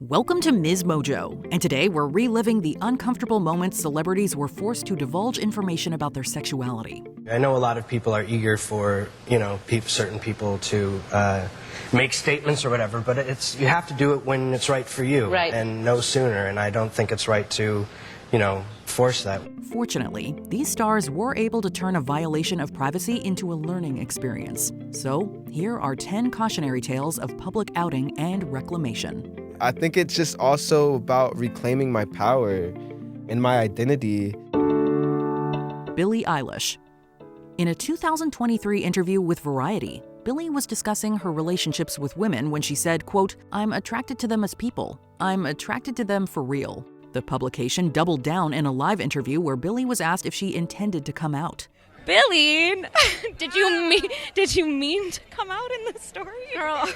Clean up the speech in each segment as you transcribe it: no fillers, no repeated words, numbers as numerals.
Welcome to MsMojo, and today we're reliving the uncomfortable moments celebrities were forced to divulge information about their sexuality. I know a lot of people are eager for, certain people to make statements or whatever, but you have to do it when it's right for you, right, and no sooner, and I don't think it's right to, force that. Fortunately, these stars were able to turn a violation of privacy into a learning experience. So, here are 10 cautionary tales of public outing and reclamation. I think it's just also about reclaiming my power and my identity. Billie Eilish. In a 2023 interview with Variety, Billie was discussing her relationships with women when she said, quote, "I'm attracted to them as people. I'm attracted to them for real." The publication doubled down in a live interview where Billie was asked if she intended to come out. Billie, did you mean to come out in this story, girl?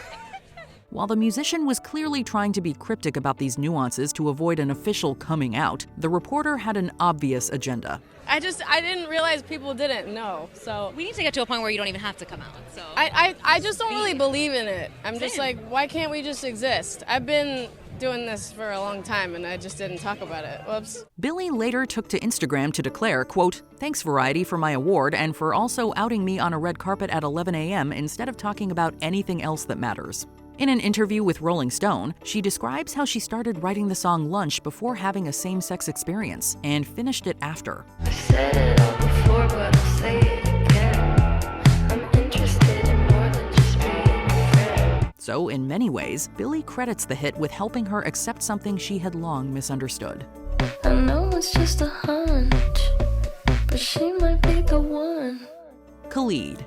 While the musician was clearly trying to be cryptic about these nuances to avoid an official coming out, the reporter had an obvious agenda. I didn't realize people didn't know, so. We need to get to a point where you don't even have to come out, so. I just don't really believe in it. I'm just like, why can't we just exist? I've been doing this for a long time and I just didn't talk about it. Whoops. Billie later took to Instagram to declare, quote, "Thanks Variety for my award and for also outing me on a red carpet at 11 a.m. instead of talking about anything else that matters." In an interview with Rolling Stone, she describes how she started writing the song Lunch before having a same-sex experience and finished it after. I said it all before, but I'll say it again. I'm interested in more than just being a friend. So, in many ways, Billie credits the hit with helping her accept something she had long misunderstood. I know it's just a hunch, but she might be the one. Khalid.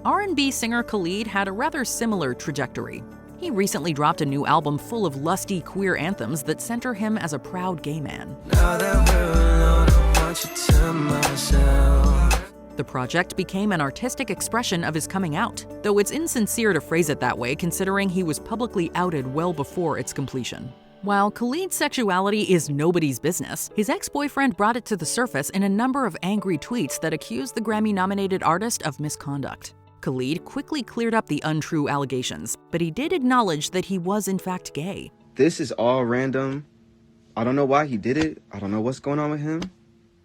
R&B singer Khalid had a rather similar trajectory. He recently dropped a new album full of lusty queer anthems that center him as a proud gay man. Now that we're alone, I want you to myself. The project became an artistic expression of his coming out, though it's insincere to phrase it that way considering he was publicly outed well before its completion. While Khalid's sexuality is nobody's business, his ex-boyfriend brought it to the surface in a number of angry tweets that accused the Grammy-nominated artist of misconduct. Khalid quickly cleared up the untrue allegations, but he did acknowledge that he was in fact gay. This is all random. I don't know why he did it. I don't know what's going on with him.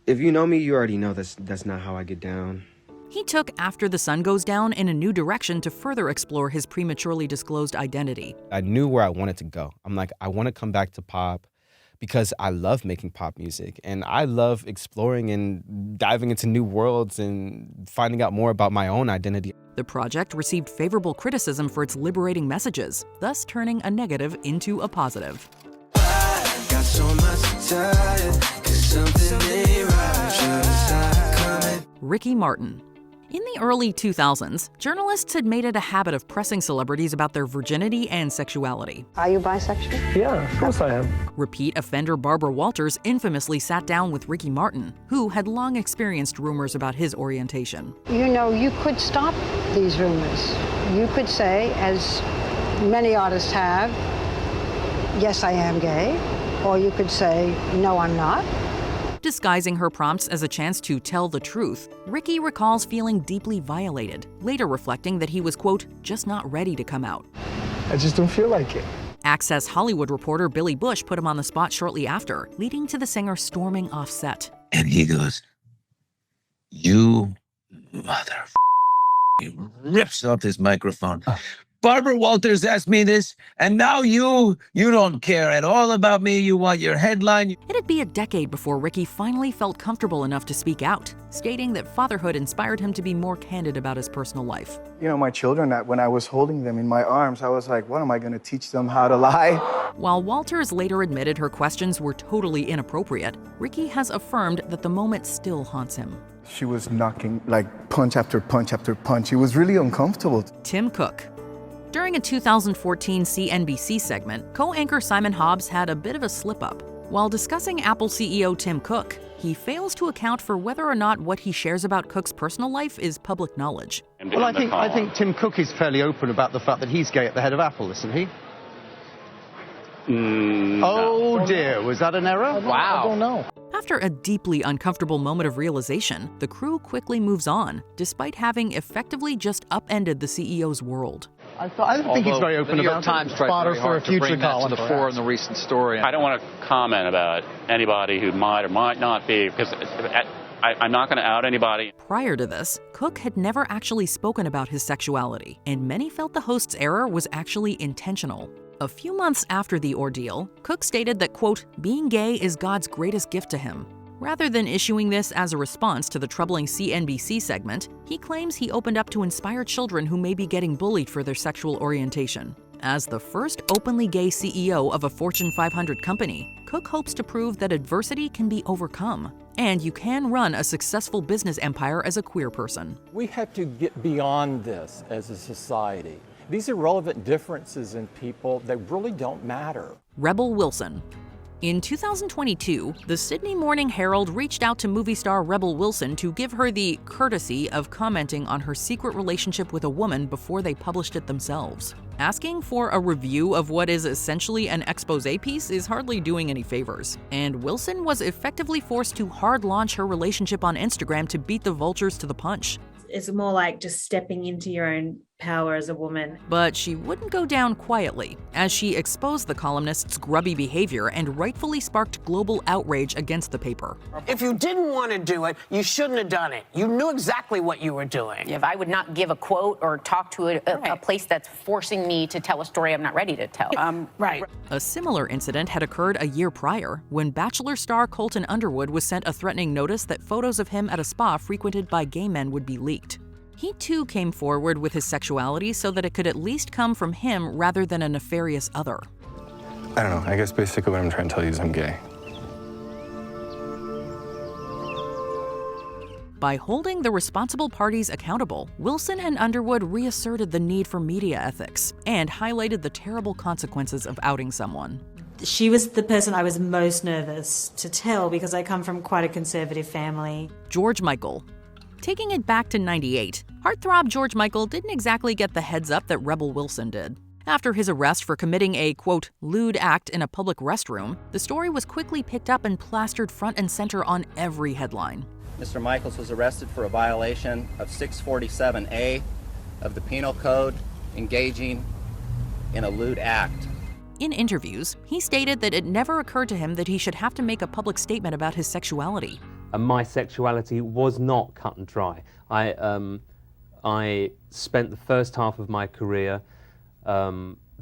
If you know me, you already know that's not how I get down. He took After the Sun Goes Down in a new direction to further explore his prematurely disclosed identity. I knew where I wanted to go. I'm like, I want to come back to pop because I love making pop music and I love exploring and diving into new worlds and finding out more about my own identity. The project received favorable criticism for its liberating messages, thus turning a negative into a positive. I got so much to tell you, 'cause something ain't right. Should stop coming. Ricky Martin. In the early 2000s, journalists had made it a habit of pressing celebrities about their virginity and sexuality. Are you bisexual? Yeah, of course I am. Repeat offender Barbara Walters infamously sat down with Ricky Martin, who had long experienced rumors about his orientation. You know, you could stop these rumors. You could say, as many artists have, yes, I am gay, or you could say, no, I'm not. Disguising her prompts as a chance to tell the truth, Ricky recalls feeling deeply violated, later reflecting that he was, quote, just not ready to come out. I just don't feel like it. Access Hollywood reporter Billy Bush put him on the spot shortly after, leading to the singer storming off set. And he goes, "You mother," he rips off his microphone. "Barbara Walters asked me this, and now you don't care at all about me. You want your headline." It'd be a decade before Ricky finally felt comfortable enough to speak out, stating that fatherhood inspired him to be more candid about his personal life. You know, my children, that when I was holding them in my arms, I was like, what am I going to teach them how to lie? While Walters later admitted her questions were totally inappropriate, Ricky has affirmed that the moment still haunts him. She was knocking like punch after punch after punch. It was really uncomfortable. Tim Cook. During a 2014 CNBC segment, co-anchor Simon Hobbs had a bit of a slip-up. While discussing Apple CEO Tim Cook, he fails to account for whether or not what he shares about Cook's personal life is public knowledge. Well, I think Tim Cook is fairly open about the fact that he's gay at the head of Apple, isn't he? Oh dear, was that an error? Wow. I don't know. After a deeply uncomfortable moment of realization, the crew quickly moves on, despite having effectively just upended the CEO's world. I think he's very open about it. Fodder for a future column. To the fore in the recent story. I don't want to comment about anybody who might or might not be, because I'm not going to out anybody. Prior to this, Cook had never actually spoken about his sexuality, and many felt the host's error was actually intentional. A few months after the ordeal, Cook stated that, quote, being gay is God's greatest gift to him. Rather than issuing this as a response to the troubling CNBC segment, he claims he opened up to inspire children who may be getting bullied for their sexual orientation. As the first openly gay CEO of a Fortune 500 company, Cook hopes to prove that adversity can be overcome, and you can run a successful business empire as a queer person. We have to get beyond this as a society. These irrelevant differences in people, they really don't matter. Rebel Wilson. In 2022, the Sydney Morning Herald reached out to movie star Rebel Wilson to give her the courtesy of commenting on her secret relationship with a woman before they published it themselves. Asking for a review of what is essentially an exposé piece is hardly doing any favors, and Wilson was effectively forced to hard launch her relationship on Instagram to beat the vultures to the punch. It's more like just stepping into your own power as a woman. But she wouldn't go down quietly, as she exposed the columnist's grubby behavior and rightfully sparked global outrage against the paper. If you didn't want to do it, you shouldn't have done it. You knew exactly what you were doing. If I would not give a quote or talk to a place that's forcing me to tell a story I'm not ready to tell. Right. A similar incident had occurred a year prior, when Bachelor star Colton Underwood was sent a threatening notice that photos of him at a spa frequented by gay men would be leaked. He too came forward with his sexuality so that it could at least come from him rather than a nefarious other. I don't know, I guess basically what I'm trying to tell you is I'm gay. By holding the responsible parties accountable, Wilson and Underwood reasserted the need for media ethics and highlighted the terrible consequences of outing someone. She was the person I was most nervous to tell because I come from quite a conservative family. George Michael. Taking it back to '98, heartthrob George Michael didn't exactly get the heads up that Rebel Wilson did. After his arrest for committing a, quote, lewd act in a public restroom, the story was quickly picked up and plastered front and center on every headline. Mr. Michaels was arrested for a violation of 647A of the Penal Code, engaging in a lewd act. In interviews, he stated that it never occurred to him that he should have to make a public statement about his sexuality. And my sexuality was not cut and dry. I spent the first half of my career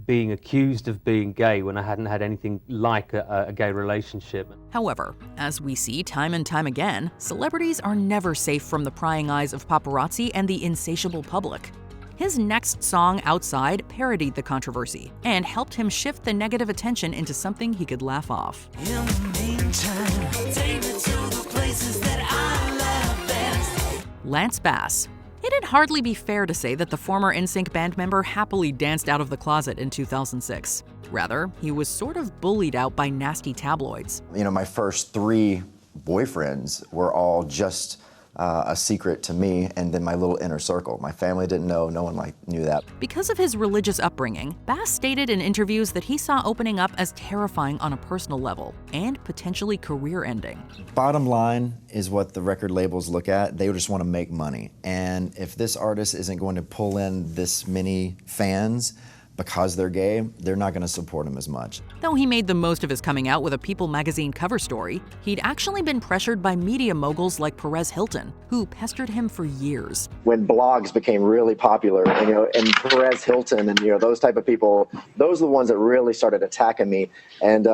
being accused of being gay when I hadn't had anything like a gay relationship. However, as we see time and time again, celebrities are never safe from the prying eyes of paparazzi and the insatiable public. His next song, Outside, parodied the controversy and helped him shift the negative attention into something he could laugh off. In the meantime, take me to the places that I love best. Lance Bass. It'd hardly be fair to say that the former NSYNC band member happily danced out of the closet in 2006. Rather, he was sort of bullied out by nasty tabloids. You know, my first 3 boyfriends were all just a secret to me and then my little inner circle. My family didn't know, no one knew that. Because of his religious upbringing, Bass stated in interviews that he saw opening up as terrifying on a personal level and potentially career-ending. Bottom line is what the record labels look at. They just want to make money. And if this artist isn't going to pull in this many fans because they're gay, they're not going to support him as much. Though he made the most of his coming out with a People magazine cover story, he'd actually been pressured by media moguls like Perez Hilton, who pestered him for years. When blogs became really popular, and Perez Hilton and those type of people, those are the ones that really started attacking me and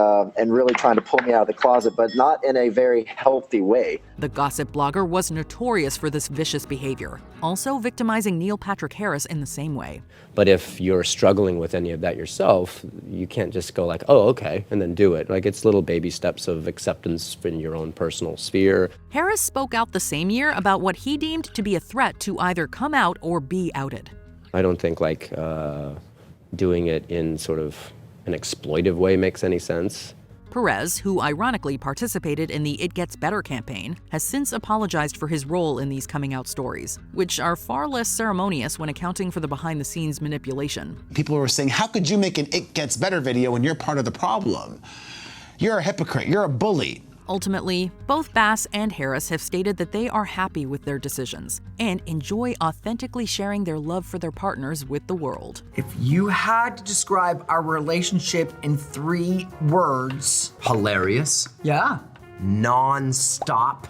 really trying to pull me out of the closet, but not in a very healthy way. The gossip blogger was notorious for this vicious behavior, also victimizing Neil Patrick Harris in the same way. But if you're struggling with any of that yourself, you can't just go like, oh, okay, and then do it. Like, it's little baby steps of acceptance in your own personal sphere. Harris spoke out the same year about what he deemed to be a threat to either come out or be outed. I don't think doing it in sort of an exploitive way makes any sense. Perez, who ironically participated in the It Gets Better campaign, has since apologized for his role in these coming out stories, which are far less ceremonious when accounting for the behind-the-scenes manipulation. People were saying, how could you make an It Gets Better video when you're part of the problem? You're a hypocrite, you're a bully. Ultimately, both Bass and Harris have stated that they are happy with their decisions and enjoy authentically sharing their love for their partners with the world. If you had to describe our relationship in 3 words... Hilarious. Yeah. Non-stop.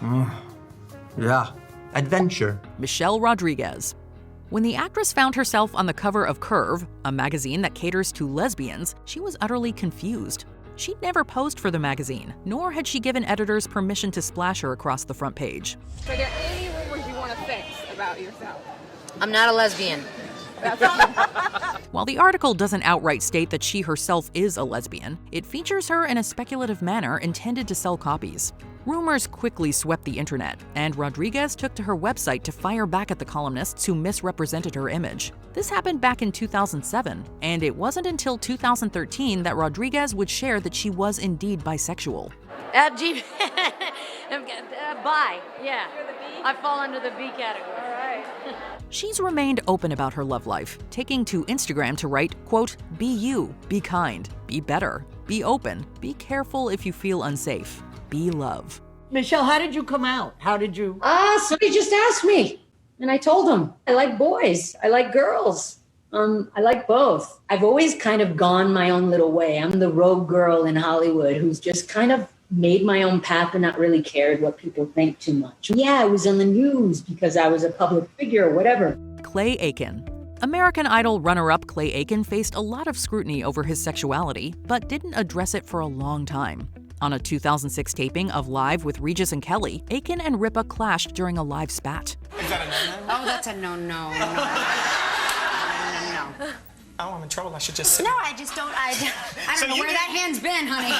Yeah. Adventure. Michelle Rodriguez. When the actress found herself on the cover of Curve, a magazine that caters to lesbians, she was utterly confused. She'd never posed for the magazine, nor had she given editors permission to splash her across the front page. Are there any rumors you want to fix about yourself? I'm not a lesbian. While the article doesn't outright state that she herself is a lesbian, it features her in a speculative manner intended to sell copies. Rumors quickly swept the internet, and Rodriguez took to her website to fire back at the columnists who misrepresented her image. This happened back in 2007, and it wasn't until 2013 that Rodriguez would share that she was indeed bisexual. Bi, yeah. I fall under the B category. All right. She's remained open about her love life, taking to Instagram to write, quote, "Be you, be kind, be better, be open, be careful if you feel unsafe, be love." Michelle, how did you come out? How did you? Somebody just asked me, and I told them I like boys, I like girls. I like both. I've always kind of gone my own little way. I'm the rogue girl in Hollywood who's just kind of made my own path and not really cared what people think too much. Yeah, I was on the news because I was a public figure or whatever. Clay Aiken. American Idol runner-up Clay Aiken faced a lot of scrutiny over his sexuality, but didn't address it for a long time. On a 2006 taping of Live with Regis and Kelly, Aiken and Ripa clashed during a live spat. Is that a no-no? Oh, that's a no-no. No. Oh, I'm in trouble. I should just sit. No, I just don't. I don't know where that hand's been, honey.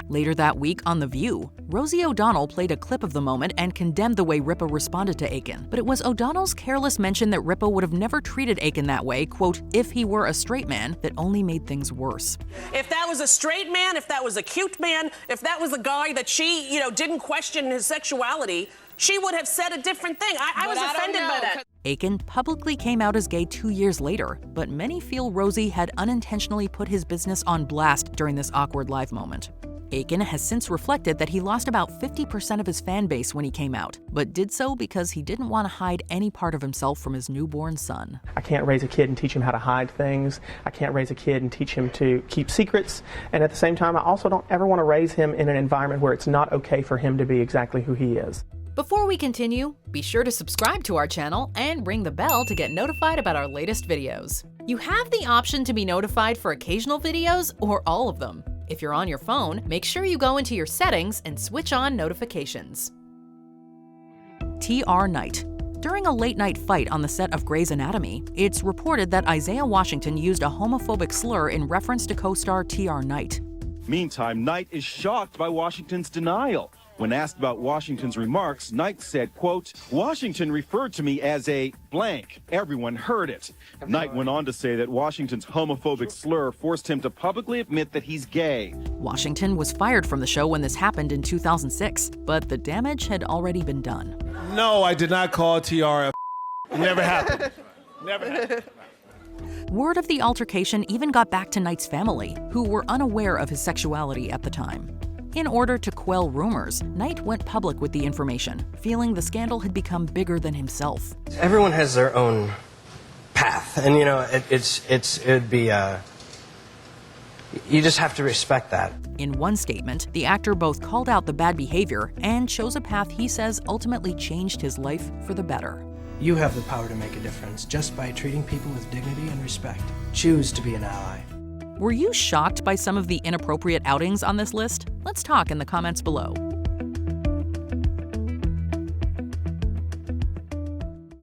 Later that week on The View, Rosie O'Donnell played a clip of the moment and condemned the way Ripa responded to Aiken. But it was O'Donnell's careless mention that Ripa would have never treated Aiken that way, quote, if he were a straight man, that only made things worse. If that was a straight man, if that was a cute man, if that was a guy that she, didn't question his sexuality, she would have said a different thing. I was offended by that. Aiken publicly came out as gay 2 years later, but many feel Rosie had unintentionally put his business on blast during this awkward live moment. Aiken has since reflected that he lost about 50% of his fan base when he came out, but did so because he didn't want to hide any part of himself from his newborn son. I can't raise a kid and teach him how to hide things. I can't raise a kid and teach him to keep secrets. And at the same time, I also don't ever want to raise him in an environment where it's not okay for him to be exactly who he is. Before we continue, be sure to subscribe to our channel and ring the bell to get notified about our latest videos. You have the option to be notified for occasional videos or all of them. If you're on your phone, make sure you go into your settings and switch on notifications. T.R. Knight. During a late-night fight on the set of Grey's Anatomy, it's reported that Isaiah Washington used a homophobic slur in reference to co-star T.R. Knight. Meantime, Knight is shocked by Washington's denial. When asked about Washington's remarks, Knight said, quote, "Washington referred to me as a blank. Everyone heard it." Knight went on to say that Washington's homophobic slur forced him to publicly admit that he's gay. Washington was fired from the show when this happened in 2006, but the damage had already been done. No, I did not call TR a It never happened. Never happened. Word of the altercation even got back to Knight's family, who were unaware of his sexuality at the time. In order to quell rumors, Knight went public with the information, feeling the scandal had become bigger than himself. Everyone has their own path, and it'd be you just have to respect that. In one statement, the actor both called out the bad behavior and chose a path he says ultimately changed his life for the better. You have the power to make a difference just by treating people with dignity and respect. Choose to be an ally. Were you shocked by some of the inappropriate outings on this list? Let's talk in the comments below.